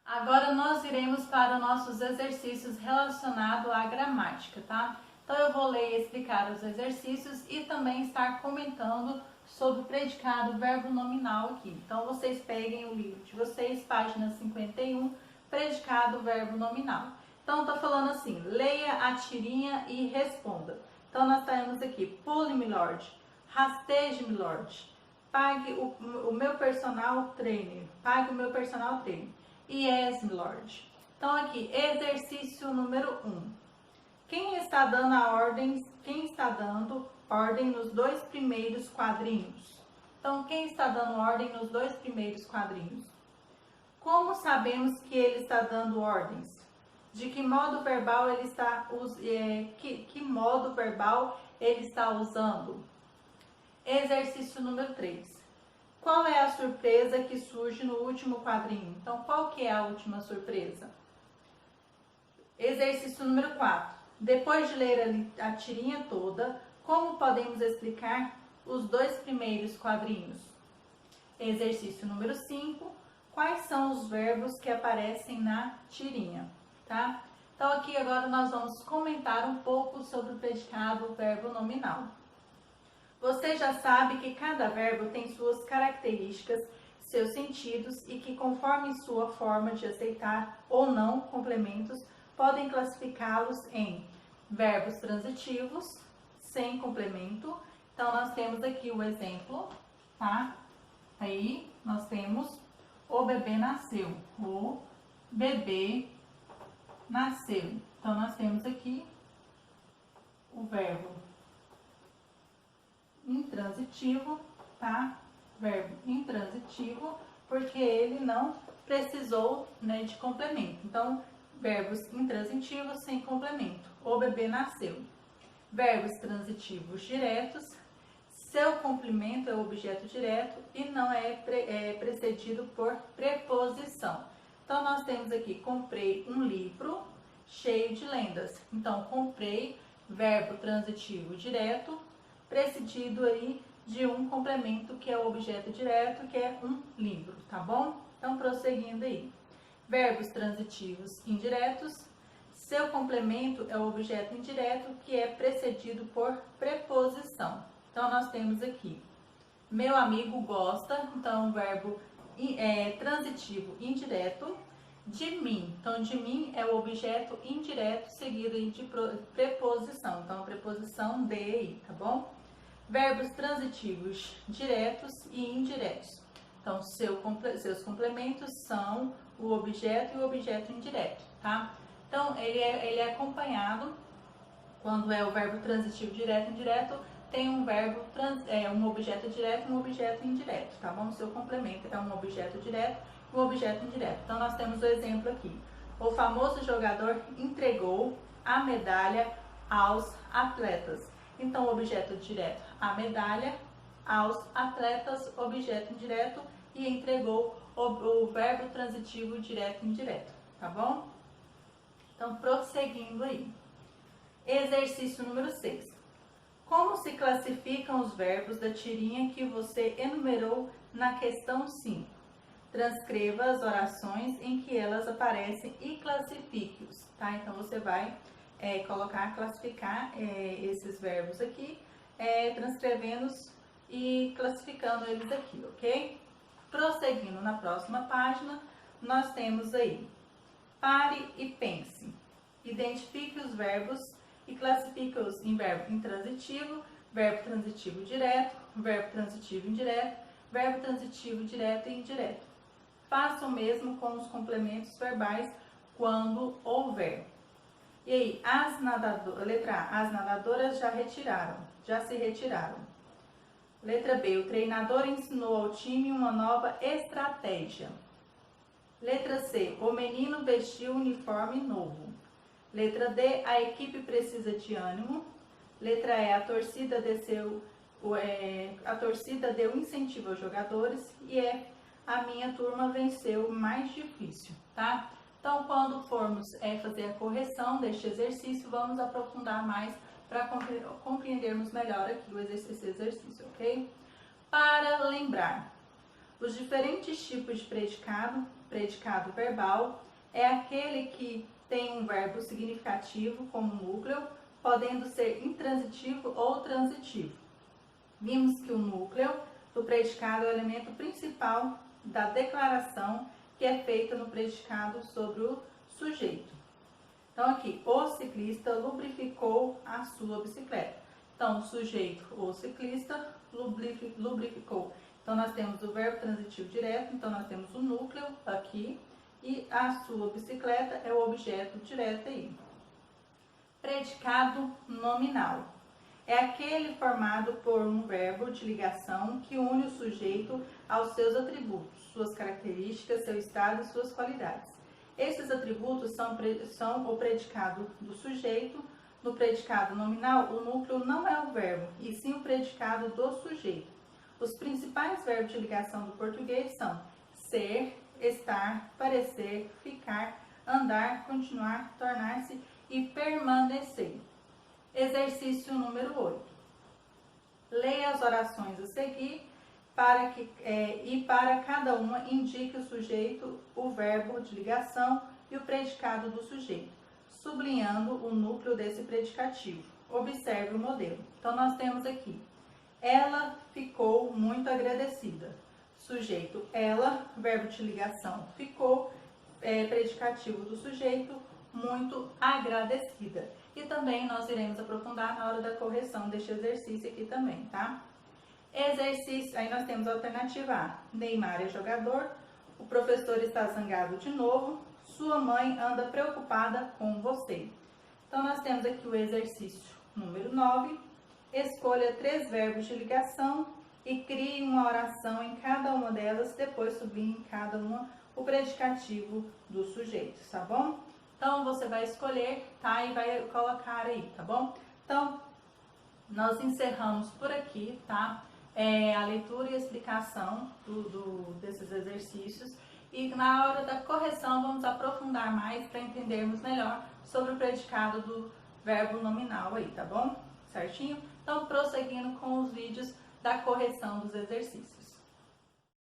Agora nós iremos para os nossos exercícios relacionados à gramática, tá? Então eu vou ler e explicar os exercícios e também estar comentando sobre o predicado verbo nominal aqui. Então vocês peguem o livro de vocês, página 51, predicado verbo nominal. Então tá falando assim, leia a tirinha e responda. Então nós temos aqui, pule milord, rasteje milord, pague o meu personal trainer, pague o meu personal trainer. Yes, milord. Então aqui, exercício número 1. Quem está dando ordem nos dois primeiros quadrinhos? Então, quem está dando ordem nos dois primeiros quadrinhos? Como sabemos que ele está dando ordens? De que modo verbal ele está que modo verbal ele está usando? Exercício número 3. Qual é a surpresa que surge no último quadrinho? Então, qual que é a última surpresa? Exercício número 4. Depois de ler a tirinha toda, como podemos explicar os dois primeiros quadrinhos? Exercício número 5. Quais são os verbos que aparecem na tirinha? Tá? Então, aqui agora nós vamos comentar um pouco sobre o predicado verbo nominal. Você já sabe que cada verbo tem suas características, seus sentidos e que, conforme sua forma de aceitar ou não complementos, podem classificá-los em verbos transitivos, sem complemento. Então, nós temos aqui o exemplo, tá? Aí, nós temos o bebê nasceu, o bebê nasceu. Então, nós temos aqui o verbo intransitivo, tá? Verbo intransitivo, porque ele não precisou, né, de complemento. Então, verbos intransitivos sem complemento. O bebê nasceu. Verbos transitivos diretos. Seu complemento é o objeto direto e não é precedido por preposição. Então, nós temos aqui, comprei um livro cheio de lendas. Então, comprei, verbo transitivo direto, precedido aí de um complemento que é o objeto direto, que é um livro, tá bom? Então, prosseguindo aí. Verbos transitivos indiretos. Seu complemento é o objeto indireto, que é precedido por preposição. Então, nós temos aqui, meu amigo gosta, então, verbo transitivo indireto. De mim, então, de mim é o objeto indireto, seguido de preposição. Então, a preposição de aí, tá bom? Verbos transitivos diretos e indiretos. Então, seus complementos são o objeto e o objeto indireto, tá? Então, ele é acompanhado, quando é o verbo transitivo direto e indireto, tem um verbo, um objeto direto e um objeto indireto, tá bom? O seu complemento é um objeto direto e um objeto indireto. Então, nós temos o exemplo aqui. O famoso jogador entregou a medalha aos atletas. Então, objeto direto, a medalha, aos atletas, objeto indireto, e entregou o verbo transitivo direto e indireto, tá bom? Então, prosseguindo aí. Exercício número 6. Como se classificam os verbos da tirinha que você enumerou na questão 5? Transcreva as orações em que elas aparecem e classifique-os, tá? Então, você vai classificar esses verbos aqui, transcrevendo-os e classificando eles aqui, ok? Prosseguindo na próxima página, nós temos aí, pare e pense. Identifique os verbos e classifique-os em verbo intransitivo, verbo transitivo direto, verbo transitivo indireto, verbo transitivo direto e indireto. Faça o mesmo com os complementos verbais quando houver. E aí, letra A, as nadadoras já se retiraram. Letra B, o treinador ensinou ao time uma nova estratégia. Letra C, o menino vestiu um uniforme novo. Letra D, a equipe precisa de ânimo. Letra E, a torcida deu incentivo aos jogadores. E E, a minha turma venceu o mais difícil, tá? Então, quando formos fazer a correção deste exercício, vamos aprofundar mais para compreendermos melhor aqui esse exercício, ok? Para lembrar, Os diferentes tipos de predicado, predicado verbal, é aquele que tem um verbo significativo como núcleo, podendo ser intransitivo ou transitivo. Vimos que o núcleo do predicado é o elemento principal da declaração que é feita no predicado sobre o sujeito. Então aqui, o ciclista lubrificou a sua bicicleta. Então, o sujeito, o ciclista, lubrificou. Então, nós temos o verbo transitivo direto, então nós temos o núcleo aqui, e a sua bicicleta é o objeto direto aí. Predicado nominal. É aquele formado por um verbo de ligação que une o sujeito aos seus atributos, suas características, seu estado e suas qualidades. Esses atributos são o predicado do sujeito. No predicado nominal, o núcleo não é o verbo, e sim o predicado do sujeito. Os principais verbos de ligação do português são ser, estar, parecer, ficar, andar, continuar, tornar-se e permanecer. Exercício número 8. Leia as orações a seguir e para cada uma indique o sujeito, o verbo de ligação e o predicado do sujeito, sublinhando o núcleo desse predicativo. Observe o modelo. Então, nós temos aqui, ela ficou muito agradecida. Sujeito, ela, verbo de ligação, ficou, predicativo do sujeito, muito agradecida. E também nós iremos aprofundar na hora da correção deste exercício aqui também, tá? Exercício, aí nós temos a alternativa A. Neymar é jogador, o professor está zangado de novo, sua mãe anda preocupada com você. Então, nós temos aqui o exercício número 9. Escolha 3 verbos de ligação e crie uma oração em cada uma delas, depois sublinhe em cada uma o predicativo do sujeito, tá bom? Então, você vai escolher, tá? E vai colocar aí, tá bom? Então, nós encerramos por aqui, tá? A leitura e a explicação desses exercícios. E na hora da correção, vamos aprofundar mais para entendermos melhor sobre o predicado do verbo nominal aí, tá bom? Certinho? Então, prosseguindo com os vídeos da correção dos exercícios.